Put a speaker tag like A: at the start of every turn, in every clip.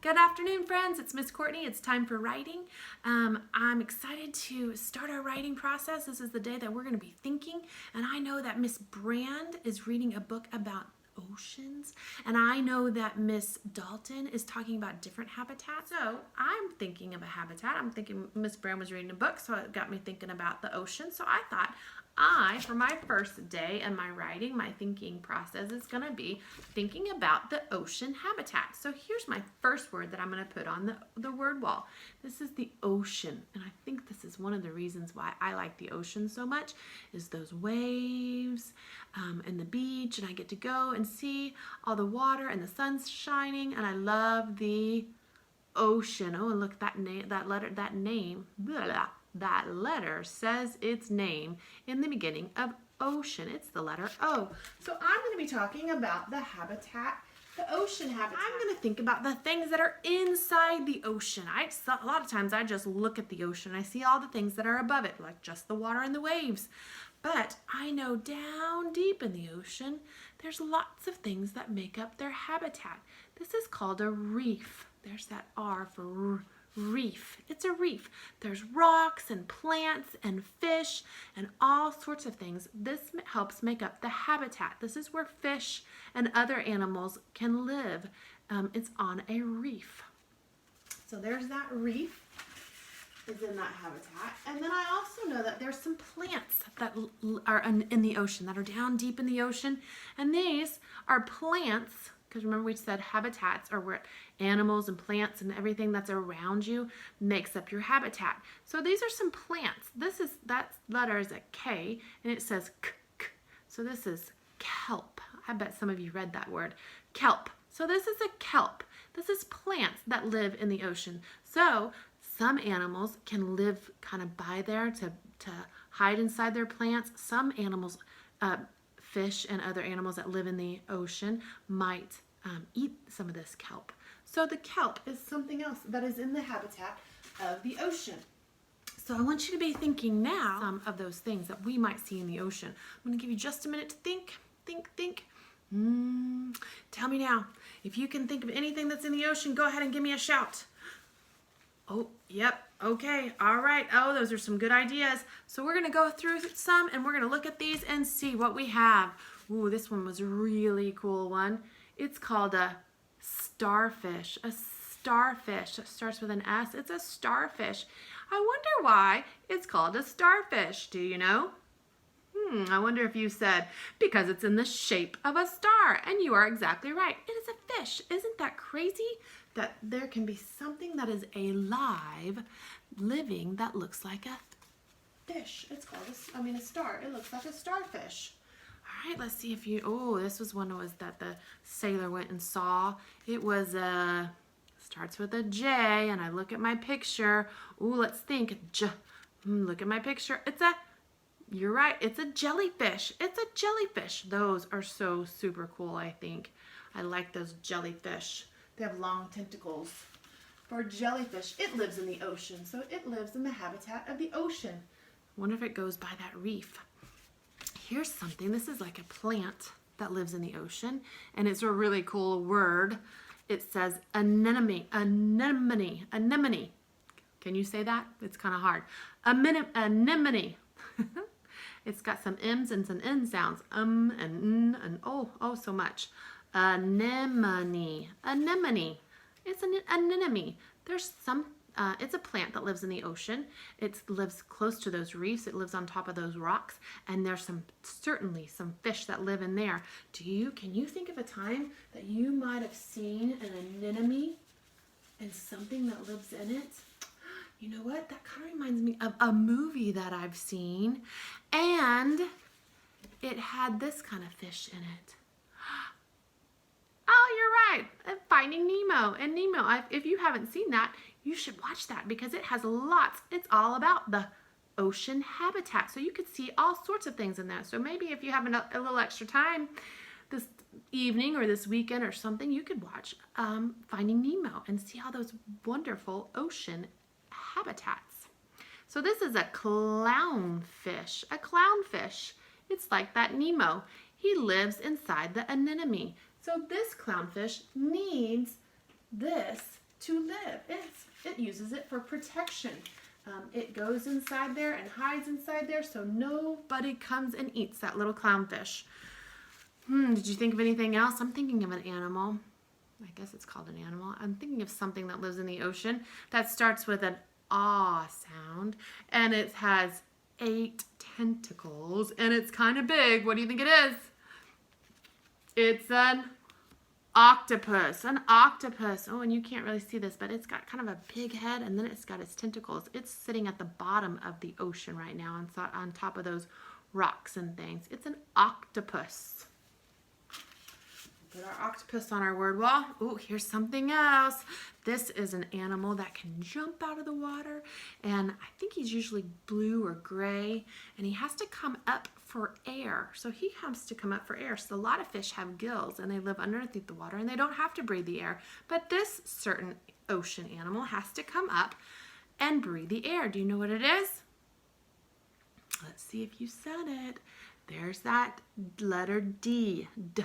A: Good afternoon, friends. It's Miss Courtney. It's time for writing. I'm excited to start our writing process. This is the day that we're going to be thinking, and I know that Miss Brand is reading a book about oceans, and I know that Miss Dalton is talking about different habitats. So I'm thinking of a habitat. I'm thinking Miss Brand was reading a book, so it got me thinking about the ocean. So I thought for my first day in my writing, my thinking process is going to be thinking about the ocean habitat. So here's my first word that I'm going to put on the word wall. This is the ocean, and I think this is one of the reasons why I like the ocean so much is those waves and the beach, and I get to go and see all the water and the sun's shining, and I love the ocean. Oh, and look, that name, that letter says its name in the beginning of ocean. It's the letter O. So I'm going to be talking about the habitat, the ocean habitat. I'm going to think about the things that are inside the ocean. A lot of times I just look at the ocean. I see all the things that are above it, like just the water and the waves. But I know down deep in the ocean, there's lots of things that make up their habitat. This is called a reef. There's that R for reef. It's a reef. There's rocks and plants and fish and all sorts of things. This helps make up the habitat. This is where fish and other animals can live. It's on a reef. So there's that reef is in that habitat. And then I also know that there's some plants that are in the ocean, that are down deep in the ocean. And these are plants, because remember we said habitats are where animals and plants and everything that's around you makes up your habitat. So these are some plants. That letter is a K, and it says k, k. So this is kelp. I bet some of you read that word, kelp. So this is a kelp. This is plants that live in the ocean. So some animals can live kind of by there to hide inside their plants. Some animals, fish and other animals that live in the ocean might eat some of this kelp. So the kelp is something else that is in the habitat of the ocean. So I want you to be thinking now some of those things that we might see in the ocean. I'm going to give you just a minute to think. Tell me now. If you can think of anything that's in the ocean, go ahead and give me a shout. Oh, yep. Okay. All right. Oh, those are some good ideas. So we're going to go through some and we're going to look at these and see what we have. Ooh, this one was a really cool one. It's called a starfish. A starfish. It starts with an S. It's a starfish. I wonder why it's called a starfish. Do you know? I wonder if you said, because it's in the shape of a star. And you are exactly right. It is a fish. Isn't that crazy? That there can be something that is alive, living, that looks like a fish. It's called a star. It looks like a starfish. All right, let's see if you, this was one that the sailor went and saw. It was starts with a J, and I look at my picture. Let's think. Look at my picture. You're right, it's a jellyfish. It's a jellyfish. Those are so super cool, I think. I like those jellyfish. They have long tentacles. For jellyfish, it lives in the ocean, so it lives in the habitat of the ocean. I wonder if it goes by that reef. Here's something. This is like a plant that lives in the ocean, and it's a really cool word. It says anemone. Anemone. Anemone. Can you say that? It's kind of hard. Anemone. It's got some M's and some N sounds. And N and oh, so much. Anemone. Anemone. It's an anemone. There's it's a plant that lives in the ocean. It lives close to those reefs. It lives on top of those rocks. And there's certainly some fish that live in there. Can you think of a time that you might have seen an anemone and something that lives in it? You know what? That kind of reminds me of a movie that I've seen. And it had this kind of fish in it. Oh, you're right. Finding Nemo. And Nemo, if you haven't seen that, you should watch that because it has lots. It's all about the ocean habitat. So you could see all sorts of things in there. So maybe if you have a little extra time this evening or this weekend or something, you could watch Finding Nemo and see all those wonderful ocean habitats. So this is a clownfish. A clownfish. It's like that Nemo. He lives inside the anemone. So this clownfish needs this to live. It uses it for protection. It goes inside there and hides inside there so nobody comes and eats that little clownfish. Did you think of anything else? I'm thinking of an animal. I guess it's called an animal. I'm thinking of something that lives in the ocean that starts with an ah sound, and it has 8 tentacles, and it's kind of big. What do you think it is? It's an octopus. An octopus. Oh, and you can't really see this, but it's got kind of a big head, and then it's got its tentacles. It's sitting at the bottom of the ocean right now on top of those rocks and things. It's an octopus. Put our octopus on our word wall. Oh, here's something else. This is an animal that can jump out of the water, and I think he's usually blue or gray, and he has to come up for air. So he has to come up for air. So a lot of fish have gills, and they live underneath the water, and they don't have to breathe the air. But this certain ocean animal has to come up and breathe the air. Do you know what it is? Let's see if you said it. There's that letter D. D.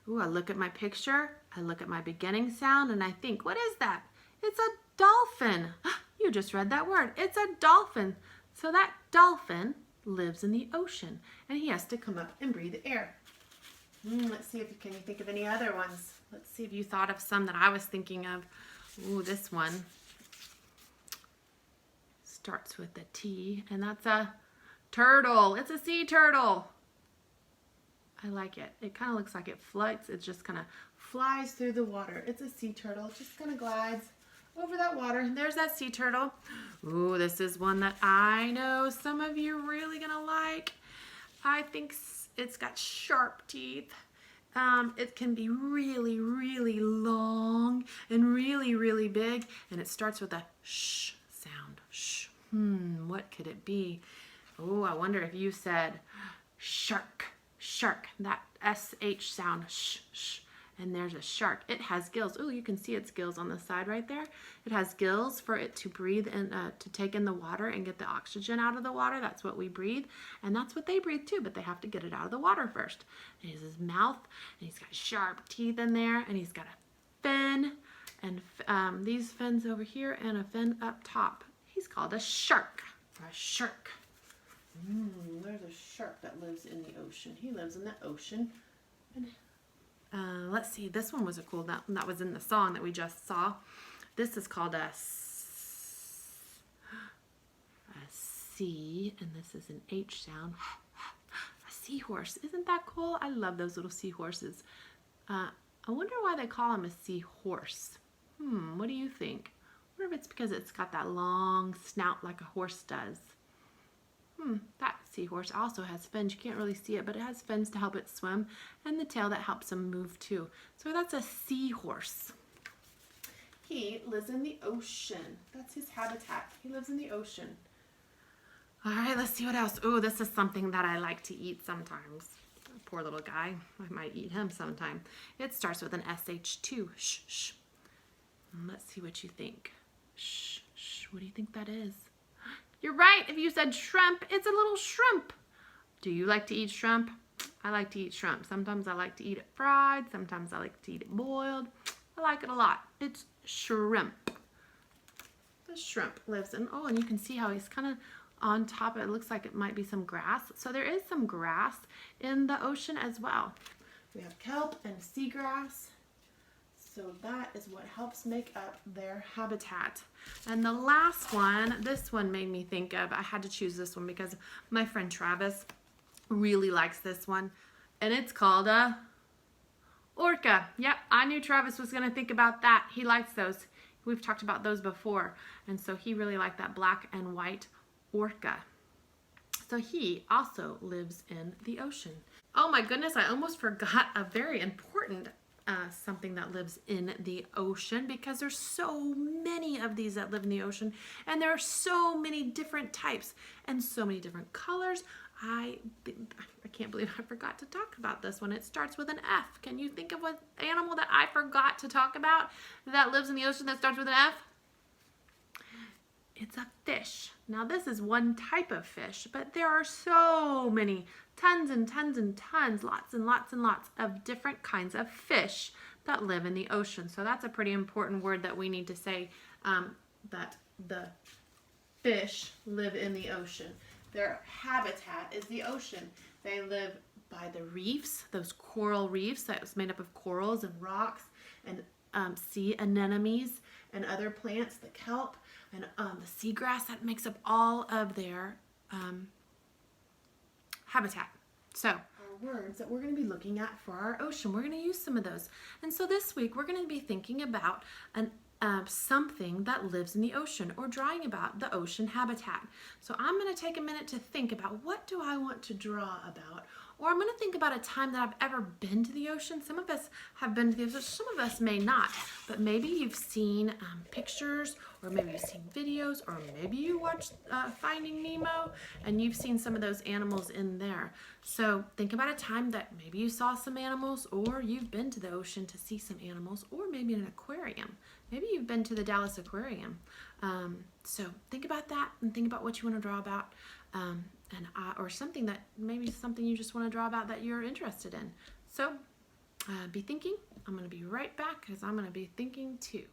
A: Ooh, I look at my picture, I look at my beginning sound, and I think, what is that? It's a dolphin. You just read that word. It's a dolphin. So that dolphin lives in the ocean, and he has to come up and breathe air. Let's see if you can think of any other ones. Let's see if you thought of some that I was thinking of. Ooh, this one starts with a T, and that's a turtle. It's a sea turtle. I like it. It kind of looks like it floats. It just kind of flies through the water. It's a sea turtle. It just kind of glides over that water. There's that sea turtle. Ooh, this is one that I know some of you are really going to like. I think it's got sharp teeth. It can be really, really long and really, really big. And it starts with a sh sound. Shh. What could it be? Oh, I wonder if you said shark. Shark, that SH sound, shh, shh, and there's a shark. It has gills. Oh, you can see its gills on the side right there. It has gills for it to breathe and to take in the water and get the oxygen out of the water. That's what we breathe, and that's what they breathe too, but they have to get it out of the water first. And he has his mouth, and he's got sharp teeth in there, and he's got a fin, and these fins over here, and a fin up top. He's called a shark, or a shark. There's a shark that lives in the ocean. He lives in the ocean. Let's see. This one was a cool that was in the song that we just saw. This is called a C, and this is an H sound. A seahorse. Isn't that cool? I love those little seahorses. I wonder why they call him a seahorse. What do you think? I wonder if it's because it's got that long snout like a horse does. That seahorse also has fins. You can't really see it, but it has fins to help it swim, and the tail that helps him move too. So that's a seahorse. He lives in the ocean. That's his habitat. He lives in the ocean. All right, let's see what else. Oh, this is something that I like to eat sometimes. Poor little guy. I might eat him sometime. It starts with an SH2. Shh, shh. Let's see what you think. Shh, shh. What do you think that is? You're right. If you said shrimp, it's a little shrimp. Do you like to eat shrimp? I like to eat shrimp. Sometimes I like to eat it fried. Sometimes I like to eat it boiled. I like it a lot. It's shrimp. The shrimp lives in, oh, and you can see how he's kind of on top. It looks like it might be some grass. So there is some grass in the ocean as well. We have kelp and seagrass. So that is what helps make up their habitat. And the last one, this one made me think of, I had to choose this one because my friend Travis really likes this one. And it's called a orca. Yep, I knew Travis was going to think about that. He likes those. We've talked about those before. And so he really liked that black and white orca. So he also lives in the ocean. Oh my goodness, I almost forgot a very important something that lives in the ocean, because there's so many of these that live in the ocean, and there are so many different types and so many different colors. I can't believe I forgot to talk about this one. It starts with an F. Can you think of what animal that I forgot to talk about that lives in the ocean that starts with an F? It's a fish. Now this is one type of fish, but there are so many, tons and tons and tons, lots and lots and lots of different kinds of fish that live in the ocean. So that's a pretty important word that we need to say, that the fish live in the ocean. Their habitat is the ocean. They live by the reefs, those coral reefs that was made up of corals and rocks and sea anemones and other plants, the kelp and the seagrass that makes up all of their habitat. So our words that we're going to be looking at for our ocean, we're going to use some of those. And so this week we're going to be thinking about something that lives in the ocean, or drawing about the ocean habitat. So I'm going to take a minute to think about, what do I want to draw about? Or I'm going to think about a time that I've ever been to the ocean. Some of us have been to the ocean, some of us may not, but maybe you've seen pictures, or maybe you've seen videos, or maybe you watched Finding Nemo and you've seen some of those animals in there. So think about a time that maybe you saw some animals, or you've been to the ocean to see some animals, or maybe in an aquarium. Maybe you've been to the Dallas Aquarium. So think about that and think about what you want to draw about, or something that maybe something you just want to draw about that you're interested in. So be thinking. I'm going to be right back because I'm going to be thinking too.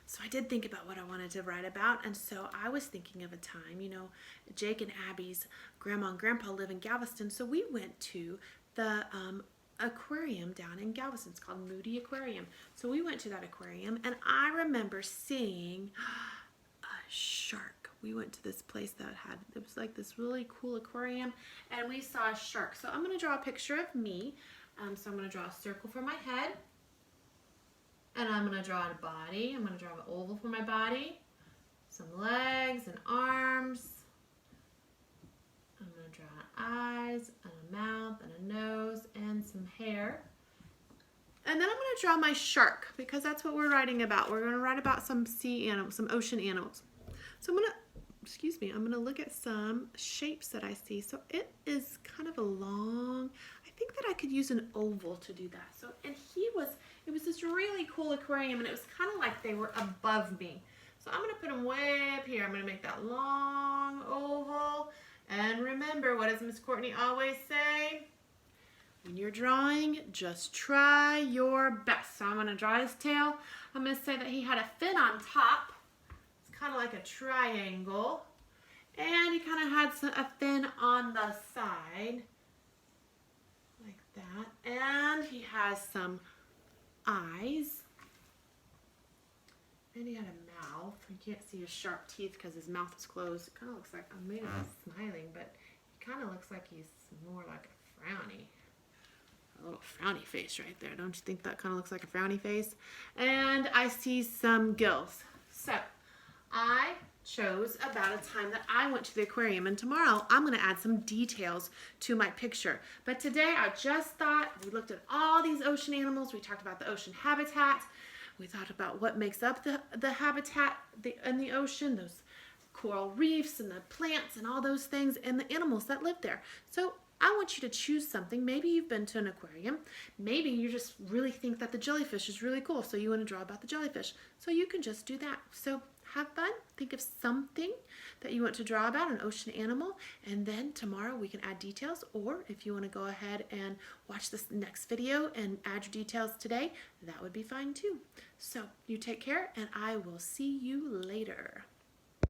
A: So I did think about what I wanted to write about, and so I was thinking of a time, you know, Jake and Abby's grandma and grandpa live in Galveston, so we went to the aquarium down in Galveston. It's called Moody Aquarium. So we went to that aquarium, and I remember seeing a shark. We went to this place that it was like this really cool aquarium, and we saw a shark. So I'm going to draw a picture of me. So I'm going to draw a circle for my head, and I'm going to draw a body. I'm going to draw an oval for my body, some legs and arms. I'm going to draw eyes and a mouth and a nose and some hair. And then I'm going to draw my shark, because that's what we're writing about. We're going to write about some sea animals, some ocean animals. So I'm going to look at some shapes that I see. So it is kind of a long, I think that I could use an oval to do that. So, and it was this really cool aquarium, and it was kind of like they were above me. So I'm going to put them way up here. I'm going to make that long oval. And remember, what does Miss Courtney always say? When you're drawing, just try your best. So I'm going to draw his tail. I'm going to say that he had a fin on top. It's kind of like a triangle. And he kind of had a fin on the side, like that. And he has some eyes. And he had a mouth. You can't see his sharp teeth because his mouth is closed. It kind of looks like, I made him smiling, but he kind of looks like he's more like a frowny. A little frowny face right there. Don't you think that kind of looks like a frowny face? And I see some gills. So I chose about a time that I went to the aquarium, and tomorrow I'm going to add some details to my picture. But today I just thought, we looked at all these ocean animals. We talked about the ocean habitat. We thought about what makes up the habitat in the ocean, those coral reefs and the plants and all those things, and the animals that live there. So I want you to choose something. Maybe you've been to an aquarium. Maybe you just really think that the jellyfish is really cool, so you want to draw about the jellyfish. So you can just do that. So have fun. Think of something that you want to draw about, an ocean animal, and then tomorrow we can add details. Or if you want to go ahead and watch this next video and add your details today, that would be fine too. So you take care, and I will see you later.